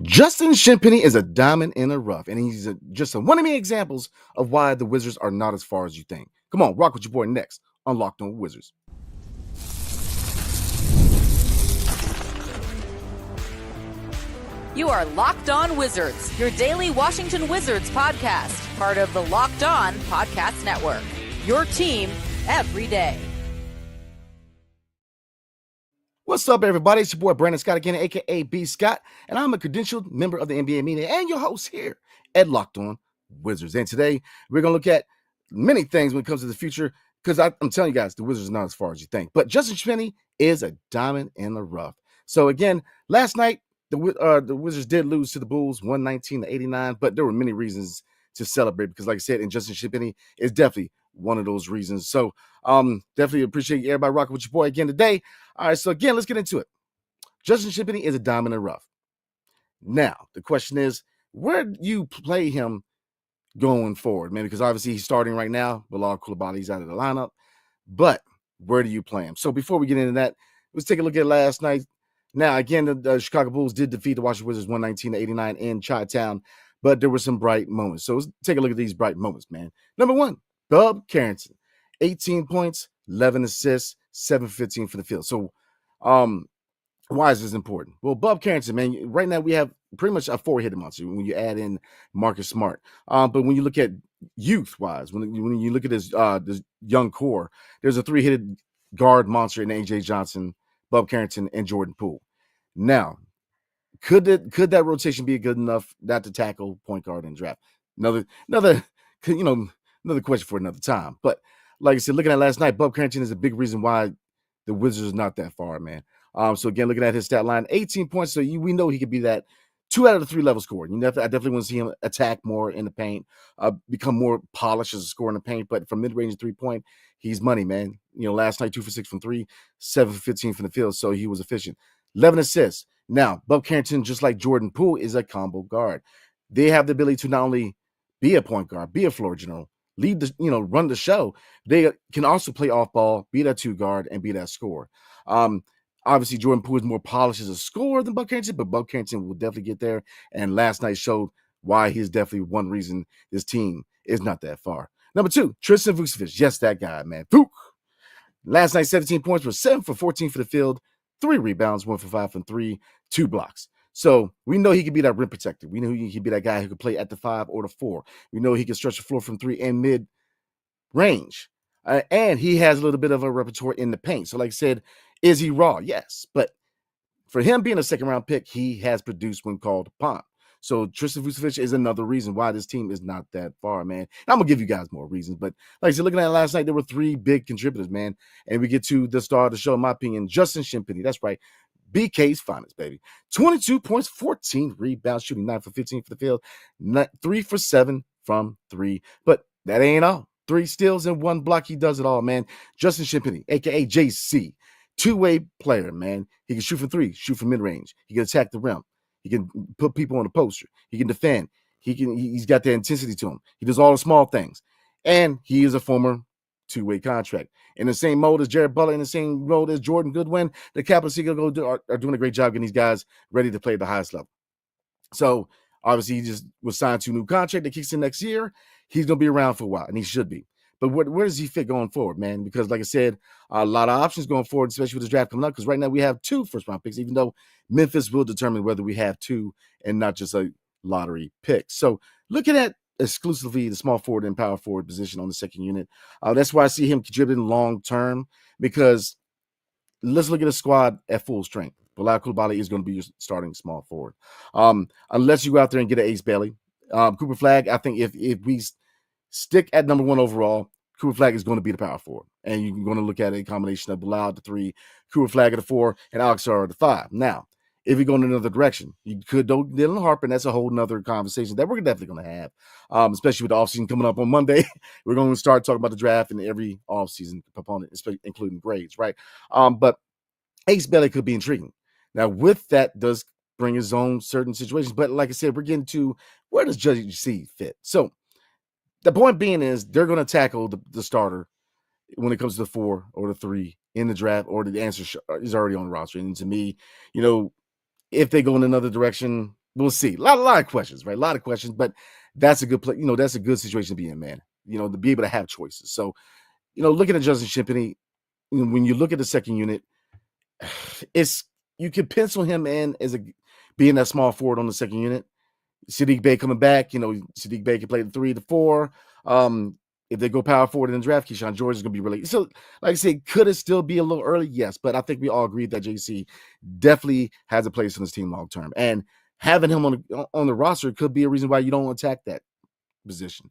Justin Champagnie is a diamond in the rough, and he's just one of many examples of why the Wizards are not as far as you think. Come on, rock with your boy next on Locked On Wizards. You are Locked On Wizards, your daily Washington Wizards podcast, part of the Locked On Podcast Network. Your team every day. What's up, everybody? It's your boy Brandon Scott again, aka BScott, and I'm a credentialed member of the NBA media and your host here at Locked On Wizards. And today we're going to look at many things when it comes to the future, because I'm telling you guys, the Wizards are not as far as you think. But Justin Champagnie is a diamond in the rough. So again, last night, the Wizards did lose to the Bulls 119-89, but there were many reasons to celebrate because, like I said, and Justin Champagnie is definitely one of those reasons. So definitely appreciate everybody rocking with your boy again today. All right, so again, let's get into it. Justin Champagnie is a diamond in the rough. Now, the question is, where do you play him going forward, man? Because obviously he's starting right now. Bilal Coulibaly's out of the lineup. But where do you play him? So before we get into that, let's take a look at last night. Now, again, the Chicago Bulls did defeat the Washington Wizards 119-89 in Chi-Town, but there were some bright moments. So let's take a look at these bright moments, man. Number one, Bub Carrington, 18 points, 11 assists, 7-15 for the field. So why is this important? Well, Bub Carrington, man, right now we have pretty much a four-headed monster when you add in Marcus Smart. But when you look at youth-wise, when you look at this young core, there's a three-headed guard monster in A.J. Johnson, Bub Carrington, and Jordan Poole. Now, could that rotation be good enough not to tackle point guard in draft? Another question for another time. But like I said, looking at last night, Bub Carrington is a big reason why the Wizards are not that far, man. So again, looking at his stat line, 18 points. So we know he could be that 2 out of the 3 level scorer. I definitely want to see him attack more in the paint, become more polished as a scorer in the paint. But from mid-range 3-point, he's money, man. Last night 2 for 6 from 3, 7 for 15 from the field. So he was efficient. 11 assists. Now, Bub Carrington, just like Jordan Poole, is a combo guard. They have the ability to not only be a point guard, be a floor general, lead the, run the show. They can also play off ball, be that 2 guard, and be that scorer. Obviously, Jordan Poole is more polished as a scorer than Bub Carrington, but Bub Carrington will definitely get there. And last night showed why he's definitely one reason this team is not that far. Number 2, Tristan Vucevic. Yes, that guy, man. Vuk. Last night, 17 points, was 7 for 14 for the field, 3 rebounds, 1 for 5 from 3, 2 blocks. So we know he could be that rim protector. We know he could be that guy who could play at the 5 or the 4. We know he can stretch the floor from 3 and mid range. And he has a little bit of a repertoire in the paint. So like I said, is he raw? Yes. But for him being a second-round pick, he has produced when called upon. So Tristan Vucevic is another reason why this team is not that far, man. And I'm going to give you guys more reasons. But like I said, looking at it last night, there were 3 big contributors, man. And we get to the star of the show, in my opinion, Justin Champagnie. That's right. BK's finest, baby. 22 points, 14 rebounds, shooting 9 for 15 for the field, 3 for 7 from 3. But that ain't all. 3 steals and 1 block. He does it all, man. Justin Champagnie, a.k.a. JC. 2-way player, man. He can shoot from 3, shoot from mid-range. He can attack the rim. He can put people on the poster. He can defend. He's got the intensity to him. He does all the small things. And he is a former 2-way contract. In the same mode as Jared Butler, in the same mode as Jordan Goodwin, the Capital City are doing a great job getting these guys ready to play at the highest level. So, obviously, he just was signed to a new contract that kicks in next year. He's going to be around for a while, and he should be. But where does he fit going forward, man? Because, like I said, a lot of options going forward, especially with the draft coming up, because right now we have 2 first-round picks, even though Memphis will determine whether we have 2 and not just a lottery pick. So, looking at exclusively the small forward and power forward position on the second unit, that's why I see him contributing long-term, because let's look at a squad at full strength. Bilal Coulibaly is going to be your starting small forward. Unless you go out there and get an Ace Bailey. Cooper Flagg, I think if we stick at number 1 overall, Cooper Flagg is going to be the power forward. And you're going to look at a combination of Bilal at the 3, Cooper Flagg at the 4, and Alex Sarr at the 5. Now, if you go in another direction, you could go Dylan Harper, and that's a whole nother conversation that we're definitely going to have, especially with the offseason coming up on Monday. We're going to start talking about the draft and every offseason component, including grades, right? But Ace Bailey could be intriguing. Now, with that does bring his own certain situations. But like I said, we're getting to where does JC fit? So the point being is they're going to tackle the starter when it comes to the 4 or the 3 in the draft, or the answer is already on the roster. And to me, if they go in another direction, we'll see. A lot of questions, right? A lot of questions, but that's a good play. That's a good situation to be in, man. To be able to have choices. So, looking at Justin Shimpney, when you look at the second unit, you could pencil him in as being that small forward on the second unit. Sadiq Bey coming back, Sadiq Bey can play the 3 to 4. If they go power forward in the draft, Keyshawn George is going to be really. So, like I said, could it still be a little early? Yes, but I think we all agree that JC definitely has a place on this team long term, and having him on the roster could be a reason why you don't attack that position.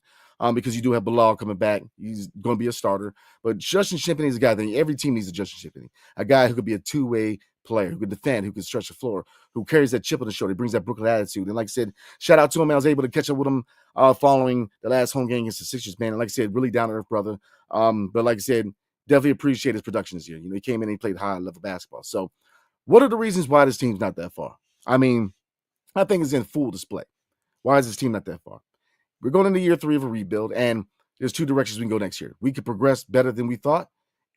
Because you do have Bilal coming back. He's going to be a starter. But Justin Shimpney is a guy that every team needs a Justin Shimpney, a guy who could be a two-way player, who could defend, who can stretch the floor, who carries that chip on the shoulder, brings that Brooklyn attitude. And like I said, shout out to him. I was able to catch up with him following the last home game against the Sixers, man. And like I said, really down-to-earth brother. But like I said, definitely appreciate his production this year. He came in and he played high-level basketball. So what are the reasons why this team's not that far? I mean, I think it's in full display. Why is this team not that far? We're going into year 3 of a rebuild, and there's 2 directions we can go next year. We could progress better than we thought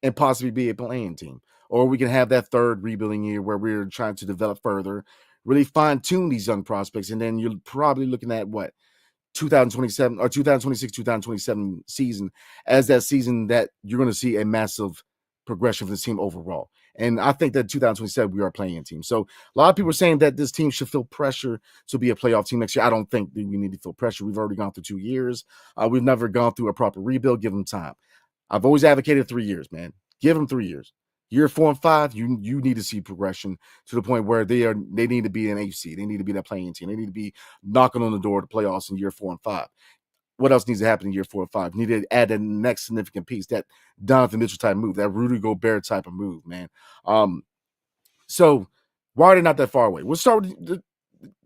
and possibly be a playing team. Or we can have that third rebuilding year where we're trying to develop further, really fine-tune these young prospects, and then you're probably looking at, 2027 or 2026, 2027 season as that season that you're going to see a massive progression for the team overall. And I think that 2027, we are a playing team. So a lot of people are saying that this team should feel pressure to be a playoff team next year. I don't think that we need to feel pressure. We've already gone through 2 years. We've never gone through a proper rebuild. Give them time. I've always advocated 3 years, man. Give them 3 years. Year 4 and 5, you need to see progression to the point where they need to be an AFC. They need to be that playing team. They need to be knocking on the door to playoffs in year 4 and 5. What else needs to happen in year 4 and 5? You need to add the next significant piece, that Donovan Mitchell type move, that Rudy Gobert type of move, man. So why are they not that far away? We'll start with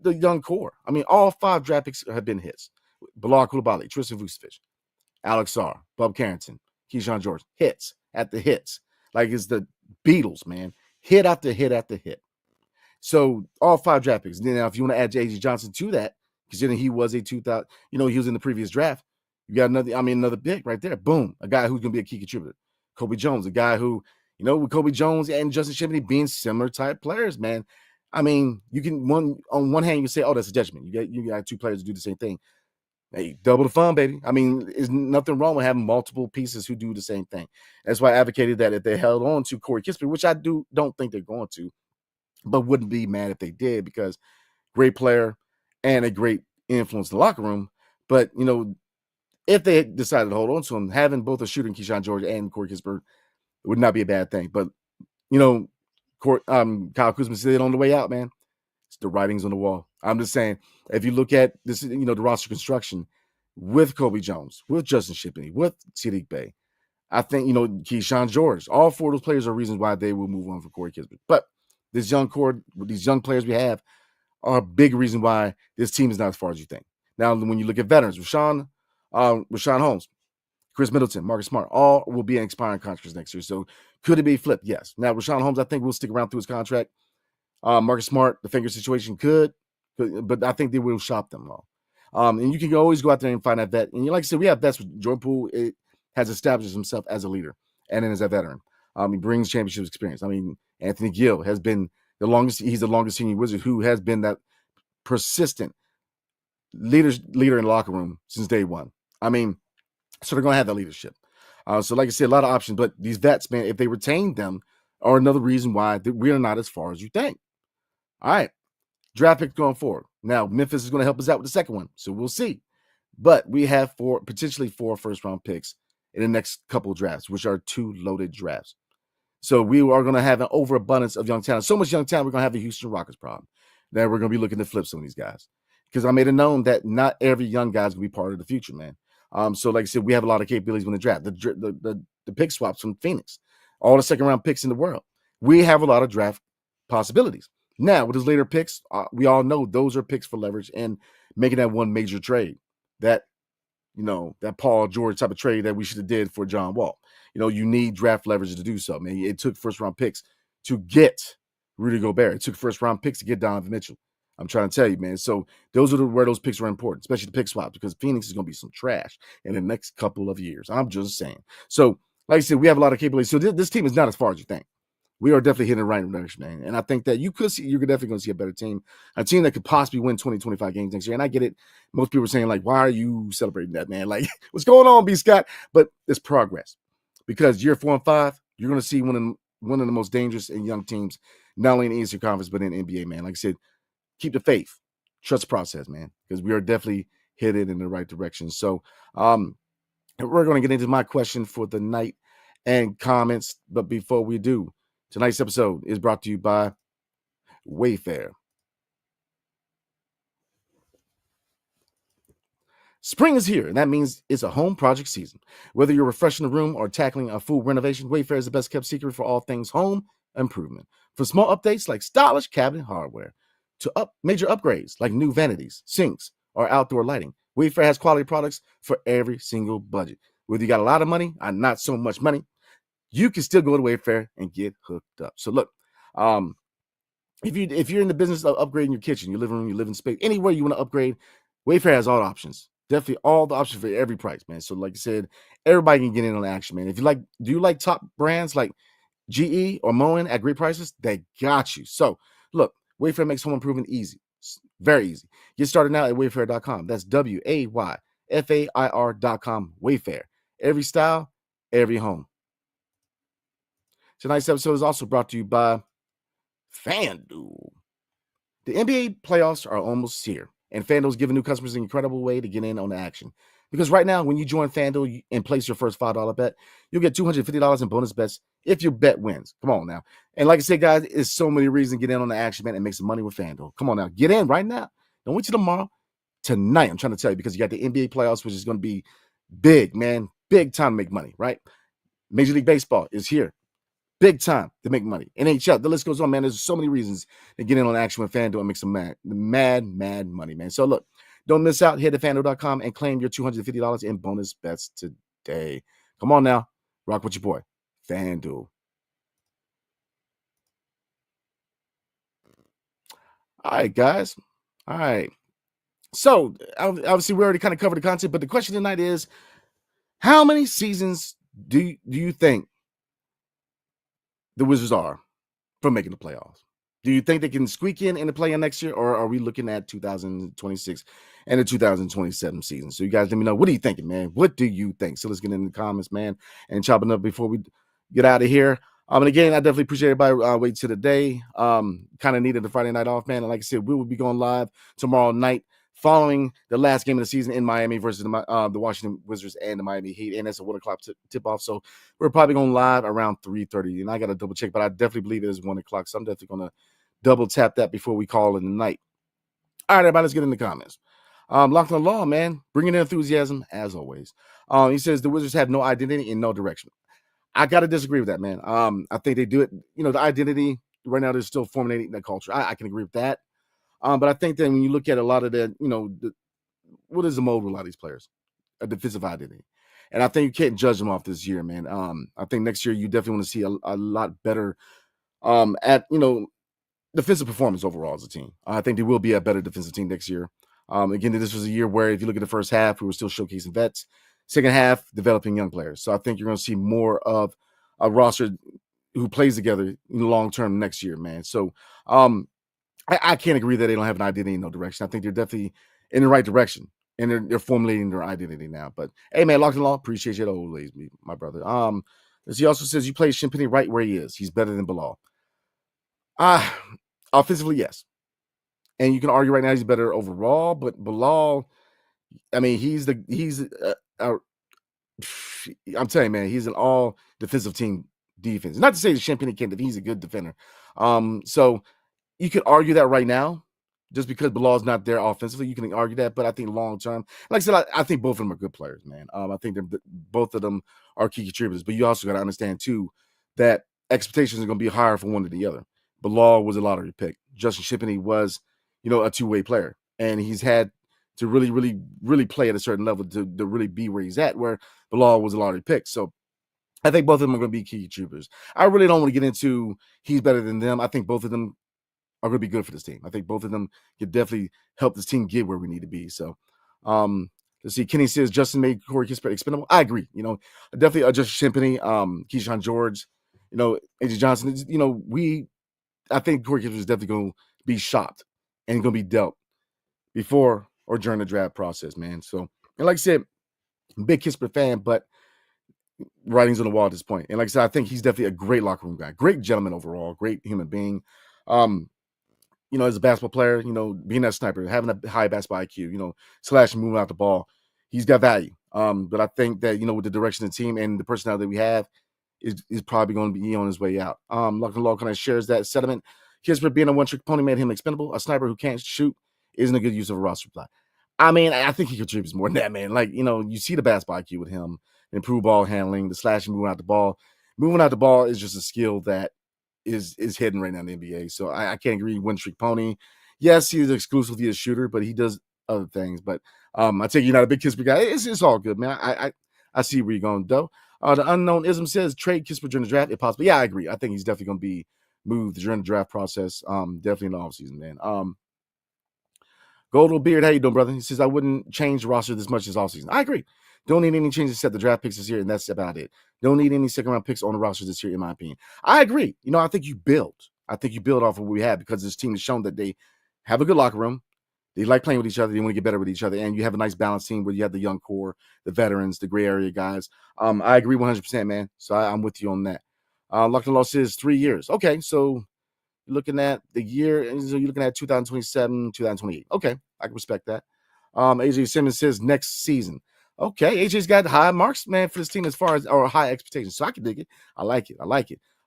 the young core. I mean, all 5 draft picks have been hits. Bilal Coulibaly, Tristan Vucevic, Alex Sarr, Bob Carrington, Keyshawn George, hits at the hits. Like it's the Beatles, man. Hit after hit after hit. So all 5 draft picks. Now, if you want to add J.G. Johnson to that, considering he was a 2000, he was in the previous draft, you got another pick right there. Boom. A guy who's going to be a key contributor. Kobe Jones, a guy who, with Kobe Jones and Justin Shimpney being similar type players, man. I mean, you can on one hand, you can say, oh, that's a judgment. You got 2 players to do the same thing. Hey, double the fun, baby. I mean, there's nothing wrong with having multiple pieces who do the same thing. That's why I advocated that if they held on to Corey Kispert, which I don't think they're going to, but wouldn't be mad if they did, because great player and a great influence in the locker room. But, if they decided to hold on to him, having both a shooter in Keyshawn George and Corey Kispert would not be a bad thing. But, Kyle Kuzma said on the way out, man, it's the writings on the wall. I'm just saying, if you look at this, the roster construction with Kobe Jones, with Justin Shimpney, with Sadiq Bey, I think, Keyshawn George, all 4 of those players are reasons why they will move on for Corey Kispert. But this young core, these young players we have, are a big reason why this team is not as far as you think. Now, when you look at veterans, Rashawn Holmes, Chris Middleton, Marcus Smart, all will be in expiring contracts next year. So could it be flipped? Yes. Now, Rashawn Holmes, I think, will stick around through his contract. Marcus Smart, the finger situation could, but I think they will shop them all. And you can always go out there and find that vet. And like I said, we have vets with Jordan Poole. It has established himself as a leader and then as a veteran. He brings championship experience. I mean, Anthony Gill has been he's the longest senior Wizard who has been that persistent leader in the locker room since day one. I mean, so they're going to have that leadership. So like I said, a lot of options, but these vets, man, if they retain them, are another reason why we are not as far as you think. All right. Draft picks going forward. Now, Memphis is going to help us out with the second one, so we'll see. But we have potentially 4 first-round picks in the next couple of drafts, which are 2 loaded drafts. So we are going to have an overabundance of young talent. So much young talent, we're going to have the Houston Rockets problem. Then we're going to be looking to flip some of these guys. Because I made it known that not every young guy is going to be part of the future, man. So like I said, we have a lot of capabilities when the draft. The pick swaps from Phoenix, all the second-round picks in the world. We have a lot of draft possibilities. Now, with his later picks, we all know those are picks for leverage and making that one major trade. That Paul George type of trade that we should have did for John Wall. You need draft leverage to do so, man. It took first-round picks to get Rudy Gobert. It took first-round picks to get Donovan Mitchell. I'm trying to tell you, man. So those are where those picks are important, especially the pick swap, because Phoenix is going to be some trash in the next couple of years. I'm just saying. So, like I said, we have a lot of capabilities. So this team is not as far as you think. we are definitely hitting the right direction, man. And I think that you're definitely going to see a better team, a team that could possibly win 20, 25 games next year. And I get it. Most people are saying, like, why are you celebrating that, man? Like, what's going on, BScott? But it's progress. Because year 4 and 5, you're going to see one of the most dangerous and young teams, not only in the Eastern Conference, but in the NBA, man. Like I said, keep the faith. Trust the process, man, because we are definitely headed in the right direction. So we're going to get into my question for the night and comments. But before we do, tonight's episode is brought to you by Wayfair. Spring is here, and that means it's a home project season. Whether you're refreshing the room or tackling a full renovation, Wayfair is the best kept secret for all things home improvement. From small updates like stylish cabinet hardware to major upgrades like new vanities, sinks, or outdoor lighting, Wayfair has quality products for every single budget. Whether you got a lot of money or not so much money, you can still go to Wayfair and get hooked up. So look, if you're in the business of upgrading your kitchen, your living room, your living space, anywhere you want to upgrade, Wayfair has all the options. Definitely all the options for every price, man. So like I said, everybody can get in on the action, man. Do you like top brands like GE or Moen at great prices? They got you. So look, Wayfair makes home improvement easy. Very easy. Get started now at wayfair.com. That's WAYFAIR.com. Wayfair. Every style, every home. Tonight's episode is also brought to you by FanDuel. The NBA playoffs are almost here, and FanDuel is giving new customers an incredible way to get in on the action. Because right now, when you join FanDuel and place your first $5 bet, you'll get $250 in bonus bets if your bet wins. Come on now. And like I said, guys, there's so many reasons to get in on the action, man, and make some money with FanDuel. Come on now. Get in right now. Don't wait till tomorrow. Tonight, I'm trying to tell you, because you got the NBA playoffs, which is going to be big, man. Big time to make money, right? Major League Baseball is here. Big time to make money. NHL, the list goes on, man. There's so many reasons to get in on action with FanDuel and make some mad money, man. So look, don't miss out. Head to FanDuel.com and claim your $250 in bonus bets today. Come on now. Rock with your boy, FanDuel. All right, guys. All right. So obviously we already kind of covered the content, but the question tonight is, how many seasons do you think the Wizards are from making the playoffs? Do you think they can squeak in the play-in next year, or are we looking at 2026 and the 2027 season? So you guys let me know. What are you thinking, man? What do you think? So let's get in the comments, man, and chop it up before we get out of here. And again, I definitely appreciate everybody waiting to the day. Kind of needed the Friday night off, man. And like I said, we will be going live tomorrow night following the last game of the season in Miami versus the Washington Wizards and the Miami Heat. And that's a 1 o'clock tip-off. So we're probably going live around 3:30. And I got to double check, but I definitely believe it is 1 o'clock. So I'm definitely going to double tap that before we call in the night. All right, everybody, let's get in the comments. Locked on Law, man, bringing in enthusiasm as always. He says the Wizards have no identity and no direction. I got to disagree with that, man. I think they do it. You know, the identity right now, they're still formulating that culture. I can agree with that. But I think that when you look at a lot of the, you know, what is the mold with a lot of these players? A defensive identity. And I think you can't judge them off this year, man. I think next year you definitely want to see a lot better at, you know, defensive performance overall as a team. I think they will be a better defensive team next year. Again, this was a year where if you look at the first half, we were still showcasing vets. Second half, developing young players. So I think you're going to see more of a roster who plays together in the long term next year, man. So I can't agree that they don't have an identity in no direction. I think they're definitely in the right direction, and they're formulating their identity now. But hey, man, Locked in Law, appreciate you always, my brother. As he also says, you play Champagnie right where he is. He's better than Bilal. Offensively, yes. And you can argue right now he's better overall, but Bilal, I mean, I'm telling you, man, he's an all defensive team defense. Not to say that Champagnie can't, he's a good defender. So you could argue that right now, just because Bilal's not there offensively, you can argue that. But I think long term, like I said, I think both of them are good players, man. I think both of them are key contributors. But you also got to understand too that expectations are going to be higher for one or the other. Bilal was a lottery pick. Justin Champagnie was, you know, a two-way player, and he's had to really play at a certain level to really be where he's at, where Bilal was a lottery pick. So I think both of them are going to be key contributors. I really don't want to get into he's better than them. I think both of them are going to be good for this team. I think both of them could definitely help this team get where we need to be. So let's see. Kenny says Justin made Corey Kispert expendable. I agree. You know, definitely Justin Champagnie, Keyshawn George, AJ Johnson, I think Corey Kispert is definitely going to be shopped and going to be dealt before or during the draft process, man. So, and like I said, big Kispert fan, but writing's on the wall at this point. And like I said, I think he's definitely a great locker room guy, great gentleman overall, great human being. As a basketball player, being that sniper, having a high basketball IQ, slashing, moving out the ball, he's got value. But I think that, with the direction of the team and the personality that we have, is probably going to be on his way out. Lock and Law kind of shares that sentiment. Kispert being a one-trick pony made him expendable. A sniper who can't shoot isn't a good use of a roster supply. I mean, I think he contributes more than that, man. Like, you see the basketball IQ with him, improved ball handling, the slashing, moving out the ball. Moving out the ball is just a skill that is hidden right now in the NBA. So I can't agree. One-trick pony. Yes, he is exclusively a shooter, but he does other things. But I take you're not a big Kispert guy. It's all good, man. I see where you're going, though. The Unknown Ism says trade Kispert during the draft if possible. Yeah, I agree. I think he's definitely going to be moved during the draft process. Definitely in the offseason, man. Gold Beard, how you doing, brother? He says, I wouldn't change the roster this much this offseason. I agree. Don't need any changes except the draft picks this year, and that's about it. Don't need any second-round picks on the roster this year, in my opinion. I agree. I think you build. I think you build off of what we have because this team has shown that they have a good locker room. They like playing with each other. They want to get better with each other. And you have a nice balanced team where you have the young core, the veterans, the gray area guys. I agree 100%, man. So I'm with you on that. Lock and Law says 3 years. Okay, so you're looking at the year. So you're looking at 2027, 2028. Okay, I can respect that. AJ Simmons says next season. Okay, AJ's got high marks, man, for this team as far as or high expectations. So I can dig it. I like it.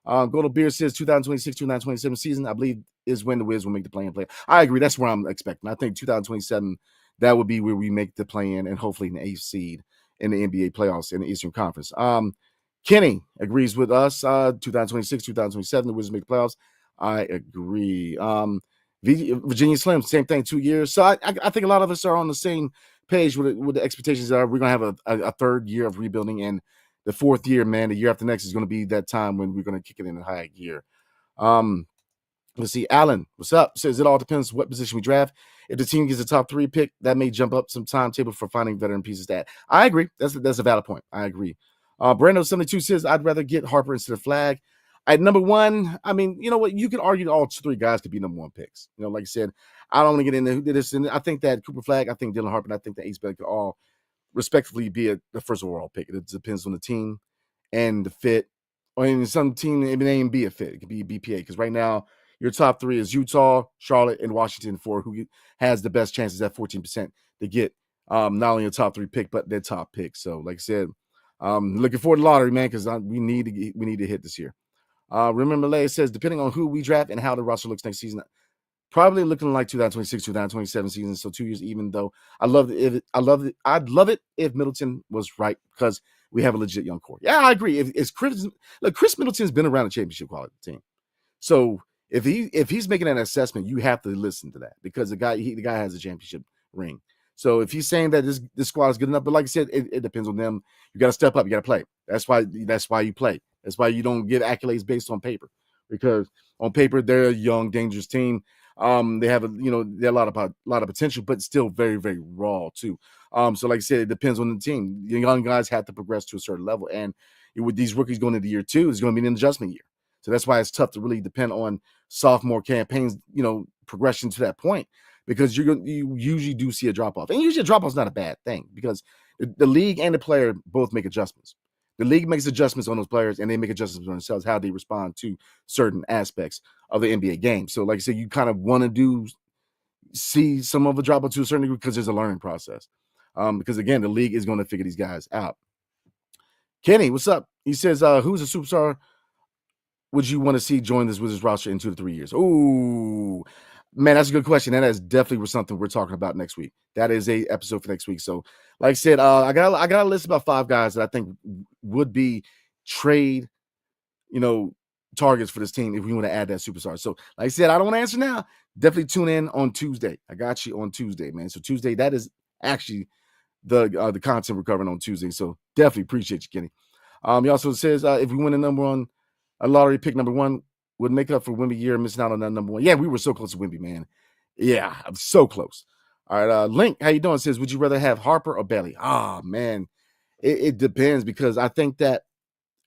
Golden Beer says 2026, 2027 season, I believe, is when the Wiz will make the play-in play. I agree. That's where I'm expecting. I think 2027, that would be where we make the play-in and hopefully an 8th seed in the NBA playoffs in the Eastern Conference. Kenny agrees with us. 2026, 2027, the Wiz make the playoffs. I agree. Virginia Slim, same thing, 2 years. So I think a lot of us are on the same page with the expectations are we're going to have a third year of rebuilding, and the fourth year, man, the year after next is going to be that time when we're going to kick it in a high gear. Let's see. Alan, what's up? Says it all depends what position we draft. If the team gets a top 3 pick, that may jump up some timetable for finding veteran pieces. That I agree. That's a valid point. I agree. Brando72 says I'd rather get Harper instead of Flag. At number 1, I mean, you know what? You could argue that all 3 guys could be number 1 picks. Like I said, I don't want to get into this. And I think that Cooper Flag, I think Dylan Harper, and I think that Ace Bailey could all respectively be the first overall pick. It depends on the team and the fit. Or in some team, it may even be a fit. It could be BPA. Because right now, your top 3 is Utah, Charlotte, and Washington for who has the best chances at 14% to get not only a top 3 pick, but their top pick. So, like I said, looking forward to the lottery, man, because we need to hit this year. Remember, Lay says, depending on who we draft and how the roster looks next season, probably looking like 2026, 2027 season. So 2 years, even though I'd love it if Middleton was right because we have a legit young core. Yeah, I agree. If Chris Middleton's been around a championship quality team. So if he's making an assessment, you have to listen to that because the guy has a championship ring. So if he's saying that this squad is good enough, but like I said, it depends on them. You got to step up. You got to play. That's why you play. That's why you don't give accolades based on paper, because on paper they're a young, dangerous team. They have they're a lot of potential, but still very, very raw too. So like I said, it depends on the team. The young guys have to progress to a certain level, and with these rookies going into year 2, it's going to be an adjustment year. So that's why it's tough to really depend on sophomore campaigns, progression to that point, because you usually do see a drop off, and usually a drop off is not a bad thing because the league and the player both make adjustments. The league makes adjustments on those players, and they make adjustments on themselves, how they respond to certain aspects of the NBA game. So, like I said, you kind of want to see some of a drop off to a certain degree because there's a learning process. Because, again, the league is going to figure these guys out. Kenny, what's up? He says, who's a superstar would you want to see join this Wizards roster in 2 to 3 years? Ooh, man, that's a good question. And that's definitely something we're talking about next week. That is a episode for next week. So, like I said, I got a list of about 5 guys that I think would be trade, targets for this team if we want to add that superstar. So, like I said, I don't want to answer now. Definitely tune in on Tuesday. I got you on Tuesday, man. So Tuesday, that is actually the content we're covering on Tuesday. So definitely appreciate you, Kenny. He also says if we win a lottery pick number 1 would make up for Wemby year missing out on that number 1. Yeah, we were so close to Wemby, man. Yeah, I'm so close. All right, Link, how you doing? Says, would you rather have Harper or Bailey? Man, it depends because I think that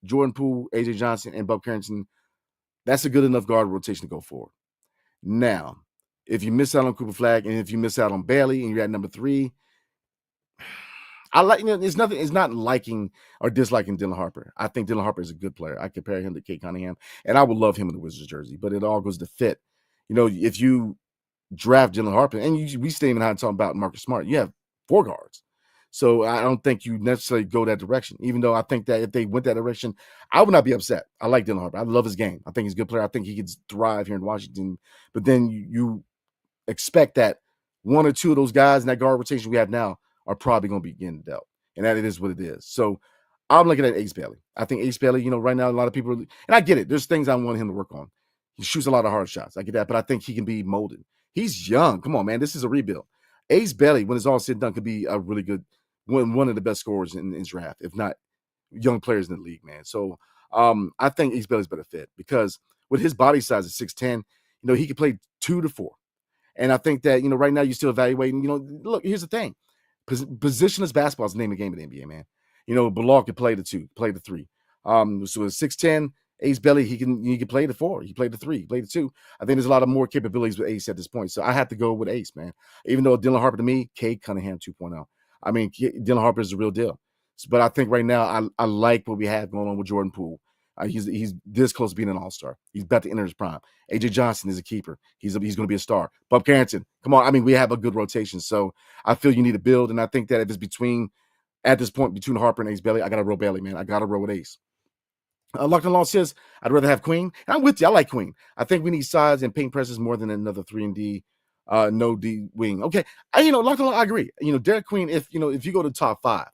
Jordan Poole, AJ Johnson, and Bob Carrington, that's a good enough guard rotation to go forward. Now, if you miss out on Cooper Flagg and if you miss out on Bailey and you're at number 3, I like, it's not liking or disliking Dylan Harper. I think Dylan Harper is a good player. I compare him to Kate Cunningham, and I would love him in the Wizards jersey, but it all goes to fit. If you draft Dylan Harper, and we still even had talking about Marcus Smart, you have 4 guards. So I don't think you necessarily go that direction, even though I think that if they went that direction, I would not be upset. I like Dylan Harper. I love his game. I think he's a good player. I think he could thrive here in Washington. But then you expect that 1 or 2 of those guys in that guard rotation we have now are probably going to be getting dealt. And that it is what it is. So I'm looking at Ace Bailey. I think Ace Bailey, right now, a lot of people, and I get it. There's things I want him to work on. He shoots a lot of hard shots. I get that. But I think he can be molded. He's young. Come on, man. This is a rebuild. Ace Bailey, when it's all said and done, could be a really good, one of the best scorers in draft, if not young players in the league, man. So I think Ace Bailey's better fit because with his body size at 6'10", he could play 2 to 4. And I think that, right now you're still evaluating, look, here's the thing. Positionless basketball is the name of the game in the NBA, man. Bilal could play the 2, play the 3. So at 6'10", Ace Bailey, he can play the 4, he played the 3, he played the 2. I think there's a lot of more capabilities with Ace at this point. So I have to go with Ace, man. Even though Dylan Harper to me, Cade Cunningham 2.0. I mean, Dylan Harper is the real deal. But I think right now I like what we have going on with Jordan Poole. He's this close to being an all-star. He's about to enter his prime. AJ Johnson is a keeper. He's going to be a star. Bob Carrington, come on. I mean, we have a good rotation. So I feel you need to build. And I think that if it's at this point, between Harper and Ace Bailey, I got to roll Bailey, man. I got to roll with Ace. Locked on Law says, I'd rather have Queen. And I'm with you. I like Queen. I think we need size and paint presses more than another 3-and-D, no D wing. Okay. Locked on Law, I agree. Derek Queen, if you go to top 5,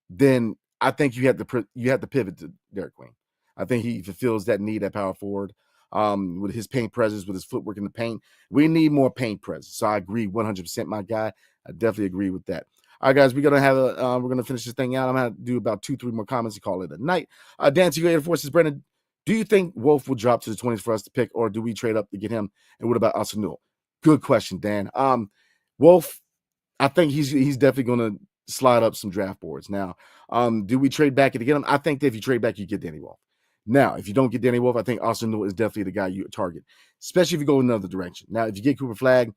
then I think you have to pivot to Derek Queen. I think he fulfills that need at power forward with his paint presence, with his footwork in the paint. We need more paint presence. So I agree 100%, my guy. I definitely agree with that. All right, guys, we're gonna finish this thing out. I'm gonna do about 2-3 more comments and call it a night. Dan T. Force says, Brendan, do you think Wolf will drop to the 20s for us to pick, or do we trade up to get him? And what about Asanul? Good question, Dan. Wolf, I think he's definitely gonna slide up some draft boards. Now, do we trade back to get him? I think that if you trade back, you get Danny Wolf. Now, if you don't get Danny Wolf, I think Austin Newell is definitely the guy you target, especially if you go in another direction. Now, if you get Cooper Flagg,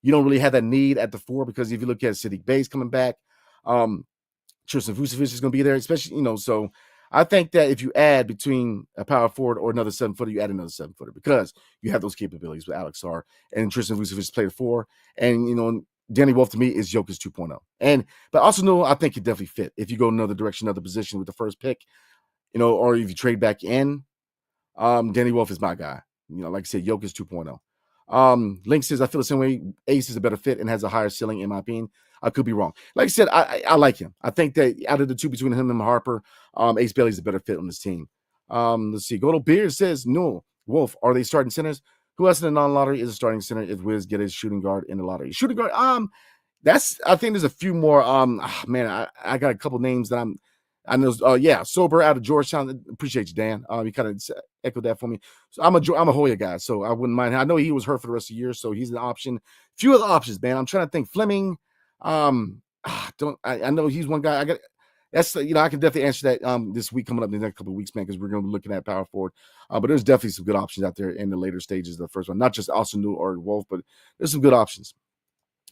you don't really have that need at the 4 because if you look at Siddiq Bay's coming back, Tristan Vucevic is going to be there, especially, so I think that if you add between a power forward or another 7-footer, you add another 7-footer because you have those capabilities with Alex Sarr and Tristan Vucevic play the 4. And, Danny Wolf to me is Jokic 2.0. But also know I think it definitely fit if you go another direction, another position with the first pick, or if you trade back in, Danny Wolf is my guy. Like I said, Jokic 2.0. Link says, I feel the same way. Ace is a better fit and has a higher ceiling, in my opinion. I could be wrong. Like I said, I like him. I think that out of the 2 between him and Harper, Ace Bailey's a better fit on this team. Let's see. Goto Beard says, no, Wolf, are they starting centers? Who else in the non-lottery is a starting center if Wiz get his shooting guard in the lottery? Shooting guard, I think there's a few more. Man, I got a couple names that I know. Sober out of Georgetown. Appreciate you, Dan. You kind of echoed that for me. So I'm a Hoya guy, so I wouldn't mind. I know he was hurt for the rest of the year, so he's an option. Few other options, man. I'm trying to think. Fleming. I know he's one guy. That's I can definitely answer that this week coming up in the next couple of weeks, man, because we're going to be looking at power forward. But there's definitely some good options out there in the later stages of the first one, not just Austin New or Wolf, but there's some good options.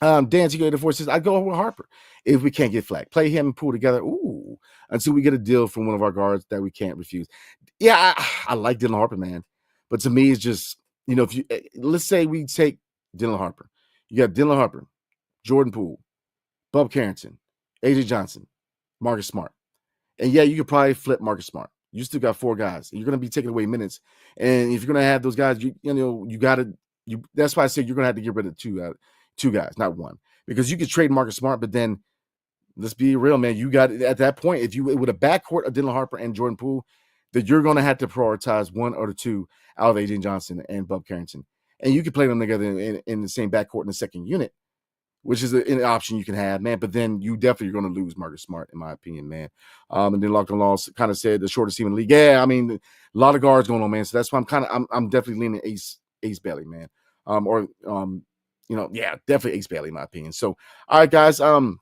Dan T84 says, I'd go with Harper if we can't get Flagg. Play him and Poole together. Ooh, until we get a deal from one of our guards that we can't refuse. Yeah, I like Dylan Harper, man. But to me, it's just, if you let's say we take Dylan Harper. You got Dylan Harper, Jordan Poole, Bob Carrington, AJ Johnson, Marcus Smart. And yeah, you could probably flip Marcus Smart. You still got 4 guys. You're going to be taking away minutes. And if you're going to have those guys, that's why I said you're going to have to get rid of 2 guys, not 1. Because you could trade Marcus Smart, but then let's be real, man. You got at that point, if you with a backcourt of Dylan Harper and Jordan Poole, that you're going to have to prioritize 1 or 2 out of AJ Johnson and Bob Carrington. And you could play them together in the same backcourt in the second unit, which is an option you can have, man. But then you definitely are going to lose Marcus Smart, in my opinion, man. And then Locked on Laws kind of said the shortest team in the league. Yeah, I mean, a lot of guards going on, man. So that's why I'm definitely leaning Ace Bailey, man. Definitely Ace Bailey, in my opinion. So, all right, guys. I'm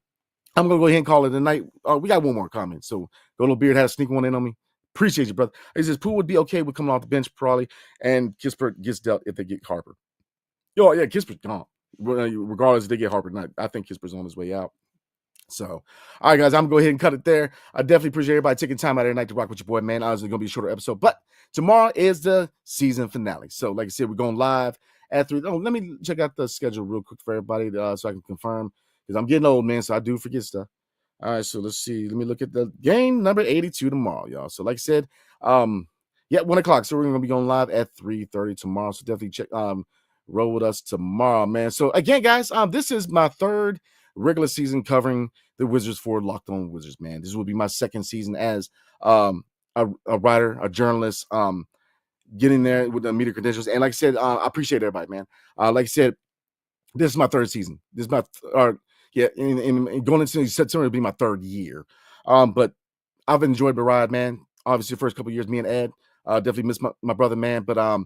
gonna go ahead and call it a night. We got one more comment. So, Goto Beard had to sneak one in on me. Appreciate you, brother. He says Poole would be okay with coming off the bench probably, and Kispert gets dealt if they get Harper. Yo, yeah, Kispert's gone. Regardless if they get Harper or not, I think Kispert's on his way out. So, all right, guys, I'm going to go ahead and cut it there. I definitely appreciate everybody taking time out of their night to rock with your boy, man. Obviously, going to be a shorter episode, but tomorrow is the season finale. So, like I said, we're going live at 3. Oh, let me check out the schedule real quick for everybody so I can confirm, because I'm getting old, man, so I do forget stuff. All right, so let's see. Let me look at the game number 82 tomorrow, y'all. So, like I said, 1 o'clock. So, we're going to be going live at 3:30 tomorrow. So, definitely check, roll with us tomorrow, man. So, again, guys, this is my third regular season covering the Wizards for Locked On Wizards, man. This will be my second season as a writer, a journalist, getting there with the media credentials. And like I said, I appreciate everybody, man. Like I said, this is my third season. This is my and going into September will be my third year. But I've enjoyed the ride, man. Obviously, the first couple of years, me and Ed definitely miss my brother, man. But I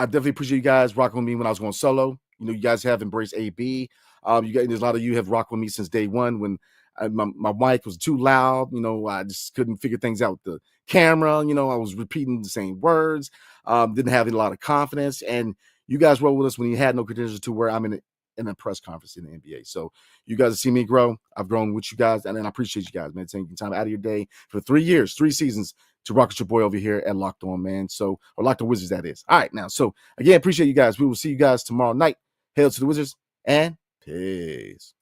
definitely appreciate you guys rocking with me when I was going solo. You guys have embraced AB. There's a lot of you have rocked with me since day one when my mic was too loud. I just couldn't figure things out with the camera. I was repeating the same words. Didn't have a lot of confidence. And you guys rolled with us when you had no credentials to where I'm in a press conference in the NBA. So you guys have seen me grow. I've grown with you guys. And I appreciate you guys, man, taking time out of your day for 3 years, 3 seasons to rock with your boy over here at Locked On, man. So, or Locked On Wizards, that is. All right, now. So, again, appreciate you guys. We will see you guys tomorrow night. Hail to the Wizards and peace.